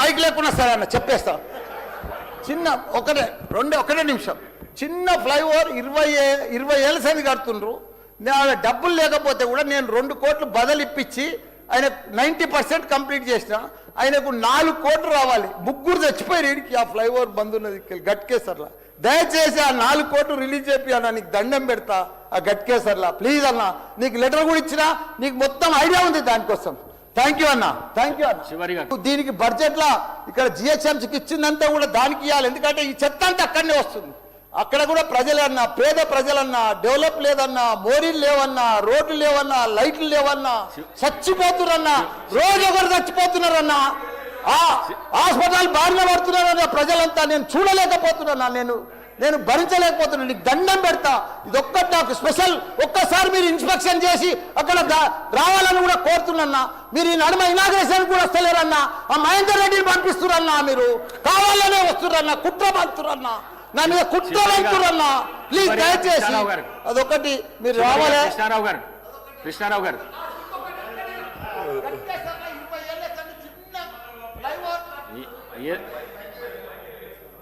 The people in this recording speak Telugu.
మైక్ లేకుండా సరే అన్న చెప్పేస్తా. చిన్న ఒకటే నిమిషం. చిన్న ఫ్లైఓవర్ 20 ఏళ్ళ సంది కడుతుండ్రు. డబ్బులు లేకపోతే కూడా నేను 2 కోట్లు బదలిప్పించి ఆయన 90% కంప్లీట్ చేసిన. ఆయనకు 4 కోట్లు రావాలి. 3 చచ్చిపోయి వీడికి ఆ ఫ్లైఓవర్ బంద్ ఉన్నది గట్కేసర్లా. దయచేసి ఆ 4 కోట్లు రిలీజ్ చేపి అన్న, నీకు దండం పెడతా ఆ గట్కేసర్లా ప్లీజ్ అన్న. నీకు లెటర్ కూడా ఇచ్చినా, నీకు మొత్తం ఐడియా ఉంది దానికోసం. థ్యాంక్ యూ అన్న, థ్యాంక్ యూ అన్న. దీనికి బడ్జెట్లో ఇక్కడ జిహెచ్ఎంసీకి ఇచ్చిందంతా కూడా దానికి ఇవ్వాలి. ఎందుకంటే ఈ చెత్త అంతా అక్కడనే వస్తుంది. అక్కడ కూడా ప్రజలన్నా, పేద ప్రజలన్నా, డెవలప్ లేదన్నా, మోరీలు లేవన్నా, రోడ్లు లేవన్నా, లైట్లు లేవన్నా, చచ్చిపోతున్నారన్నా, రోజు ఒకరు చచ్చిపోతున్నారన్నా, హాస్పిటల్ బారిన పడుతున్నారన్న ప్రజలంతా. నేను చూడలేకపోతున్నా, నేను భరించలేకపోతున్నాను. నీకు దండం పెడతా. ఇది ఒక్కటి నాకు స్పెషల్. ఒక్కసారి మీరు ఇన్స్పెక్షన్ చేసి అక్కడ రావాలని కూడా కోరుతున్నా. మీరు ఈ నడుమ ఇనాగ్రేషన్ కూడా వస్తలేరన్నా. ఆ మహేందర్ రెడ్డిని పంపిస్తురన్నా. మీరు కావాలనే వస్తురన్నా, కుట్ర పంపుతురన్నా, నా మీద కుట్ర పంపుతురన్నా. ప్లీజ్ దయచేసి అదొకటి మీరు రావాలి. కృష్ణారావు గారు